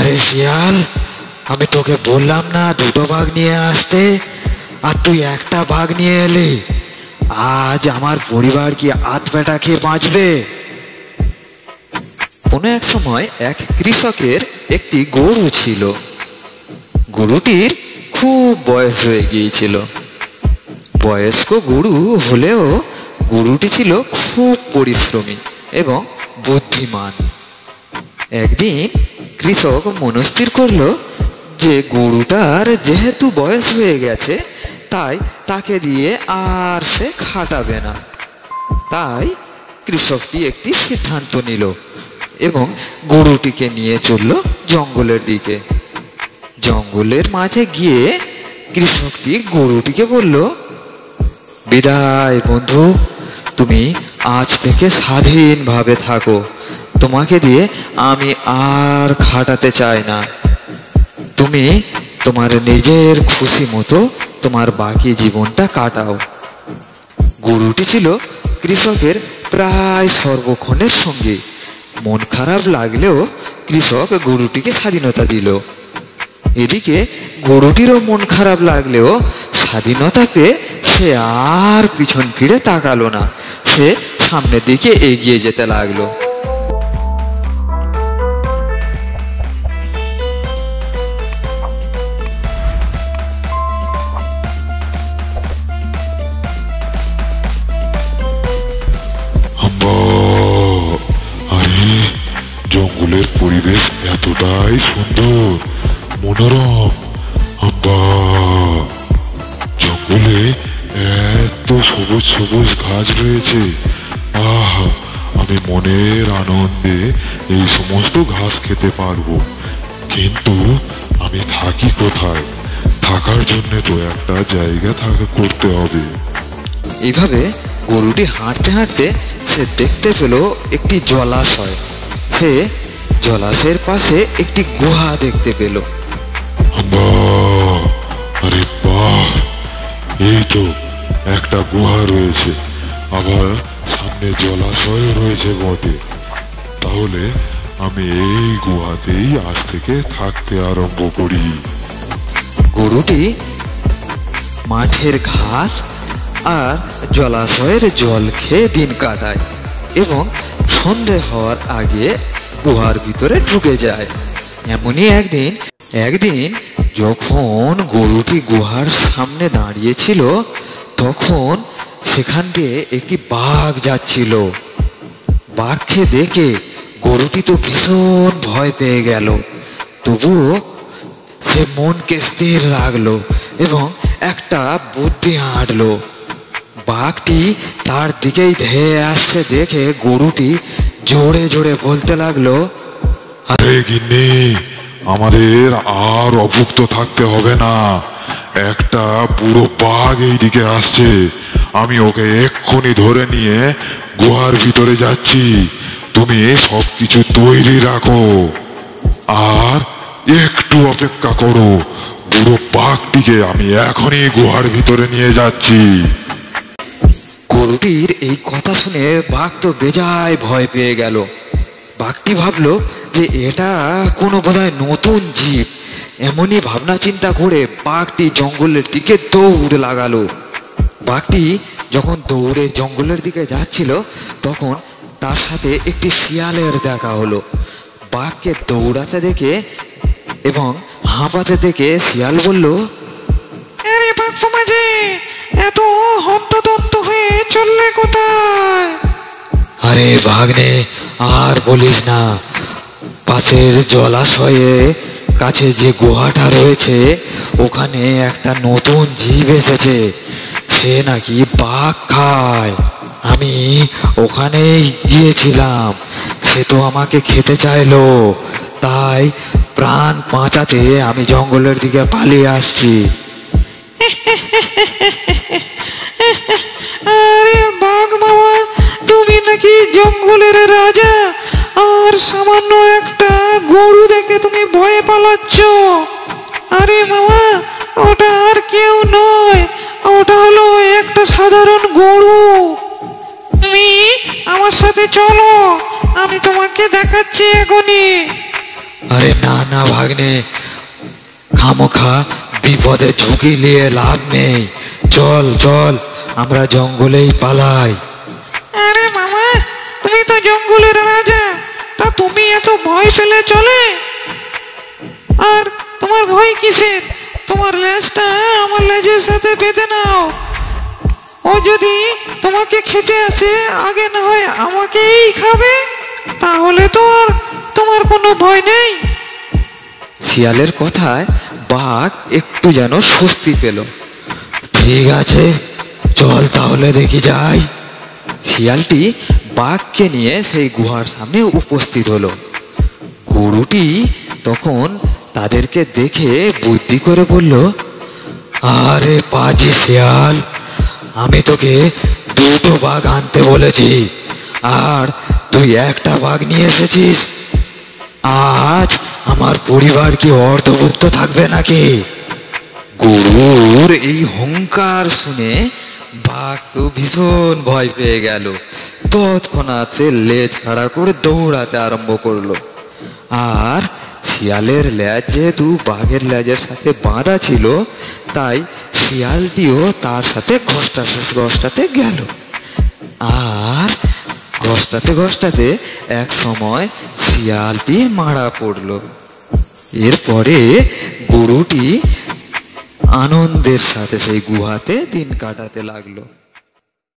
আরে শিয়াল, আমি তোকে বললাম না দুটো বাঘ নিয়ে আসতে, আর তুই একটা বাঘ নিয়ে এলি। আজ আমার পরিবার কি আধ পেটা খেয়ে বাঁচবে? কোনো এক সময় এক কৃষকের একটি গরু ছিল। গরুটির খুব বয়স হয়ে গিয়েছিল। বয়স্ক গরু হলেও গরুটি ছিল খুব পরিশ্রমী এবং বুদ্ধিমান। একদিন কৃষক মনস্থির করলো যে গরুটার যেহেতু বয়স হয়ে গেছে, তাই তাকে দিয়ে আর সে খাটাবে না। তাই কৃষকটি একটি সিদ্ধান্ত নিল এবং গরুটিকে নিয়ে চলল জঙ্গলের দিকে। জঙ্গলের মাঝে গিয়ে কৃষকটি গরুটিকে বলল, বিদায় বন্ধু, তুমি আজ থেকে স্বাধীনভাবে থাকো। তোমাকে দিয়ে আমি আর খাটাতে চাই না। তুমি তোমার নিজের খুশি মতো তোমার বাকি জীবনটা কাটাও। গরুটি ছিল কৃষকের প্রায় সর্বক্ষণের সঙ্গী। মন খারাপ লাগলেও কৃষক গরুটিকে স্বাধীনতা দিল। এদিকে গরুটিরও মন খারাপ লাগলেও স্বাধীনতা পেয়ে সে আর পিছন ফিরে তাকালো না। সে সামনের দিকে এগিয়ে যেতে লাগলো। আরে জঙ্গলের পরিবেশ এতটাই সুন্দর, মনোরম। জঙ্গলে এত সবুজ সবুজ ঘাস রয়েছে। আমি মনের আনন্দে এই সমস্ত ঘাস খেতে পারবো, কিন্তু আমি থাকি কোথায়? থাকার জন্য তো একটা জায়গা করতে হবে। এইভাবে গরুটি হাঁটতে হাঁটতে সে দেখতে পেল একটি জলাশয়। সে জলাশয়ের পাশে একটি গুহা দেখতে পেল। আরে বাহ, এই তো একটা গুহা রয়েছে, আবার সামনে জলাশয় রয়েছে বটে। তাহলে আমি এই গুহাতেই আজ থেকে থাকতে আরম্ভ করি। গরুটি মাঠের ঘাস আর জলাশয়ের জল খেয়ে দিন কাটায় এবং সন্ধে হওয়ার আগে গুহার ভিতরে ঢুকে যায়। এমনই একদিন যখন গরুটি গুহার সামনে দাঁড়িয়েছিল, তখন সেখান দিয়ে একটি বাঘ যাচ্ছিল। বাঘকে দেখে গরুটি তো ভীষণ ভয় পেয়ে গেল, তবুও সে মনকে স্থির রাখলো এবং একটা বুদ্ধি হাঁটলো। বাঘটি তার দিকেই ধেয়ে আসছে দেখে গরুটি জোরে জোরে বলতে লাগলো, আরে গিন্নি, আমাদের আর অভুক্ত থাকতে হবে না। একটা বুড়ো বাঘ এই দিকে আসছে, আমি ওকে এক্ষুনি ধরে নিয়ে গুহার ভিতরে যাচ্ছি। তুমি সবকিছু তৈরি রাখো আর একটু অপেক্ষা করো। বুড়ো বাঘটিকে আমি এখনই গুহার ভিতরে নিয়ে যাচ্ছি। গরুটির এই কথা শুনে বাঘ তো বেজায় ভয় পেয়ে গেল। বাঘটি ভাবলো যে এটা কোনো বোধহয় নতুন জীব। এমনই ভাবনা চিন্তা করে বাঘটি জঙ্গলের দিকে দৌড় লাগালো। বাঘটি যখন দৌড়ে জঙ্গলের দিকে যাচ্ছিল, তখন তার সাথে একটি শিয়ালের দেখা হলো। বাঘকে দৌড়াতে দেখে এবং হাঁপাতে দেখে শিয়াল বলল, আরে বাঘ সমাজে এত হন্তদন্ত হয়ে চললে কোথায়? আরে ভাগ্নে, আর বলিস না, পাশের জলাশয়ে কাছে যে গুহাটা রয়েছে, ওখানে একটা নতুন জীব এসেছে। সে নাকি বাঘ খায়। আমি ওখানেই গিয়েছিলাম, সে তো আমাকে খেতে চাইলো। তাই প্রাণ বাঁচাতে আমি জঙ্গলের দিকে পালিয়ে আসছি। আরে বাঘ মামা, তুমি নাকি জঙ্গলের রাজা, আর সামান্য একটা গরু দেখে তুমি ভয়ে পালাচ্ছ? আরে মামা, ওটা আর কেউ নয়, ওটা হলো একটা সাধারণ গরু। তুমি আমার সাথে চলো, আমি তোমাকে দেখাচ্ছি এখনই। আরে না না ভাগ্নে, খামোখা বিপদে ঝুঁকি নিয়ে লাভ নেই। চল চল, আমরা জঙ্গলেই পালাই। আরে মামা, তুমি তো জঙ্গলের রাজা, তা তুমি এত ভয় পেলে চলে? আর তোমার ভয় কিসের? তোমার লেজটা আমার লেজের সাথে বেঁধে নাও। ও যদি তোমাকে খেতে আসে, আগে না হয় আমাকেই খাবে, তাহলে তো আর তোমার কোনো ভয় নেই। শিয়ালের কথায় বাঘ একটু যেন স্বস্তি পেল। ঠিক আছে, চল তাহলে দেখি যাই। শিয়ালটি বাঘকে নিয়ে সেই গুহার সামনে উপস্থিত হলো। গরুটি তখন তাদেরকে দেখে বুদ্ধি করে বলল, আরে পাজি শিয়াল, আমি তোকে দুটো বাঘ আনতে বলেছি, আর তুই একটা বাঘ নিয়ে এসেছিস। আজ আমার পরিবার কি অর্ধভুক্ত থাকবে নাকি? গরুর এই হুঙ্কার শুনে বাঘ তো ভীষণ ভয় পেয়ে গেল। তৎক্ষণাৎ সে লেজ খাড়া করে দৌড়াতে আরম্ভ করলো। আর শিয়ালের লেজ যেহেতু বাঘের লেজের সাথে বাঁধা ছিল, তাই শিয়ালটিও তার সাথে ঘষ্টাতে গেল। আর ঘষ্টাতে এক সময় শিয়ালটি মারা পড়ল। এরপরে গরুটি আনন্দের সাথে সেই গুহাতে দিন কাটাতে লাগলো।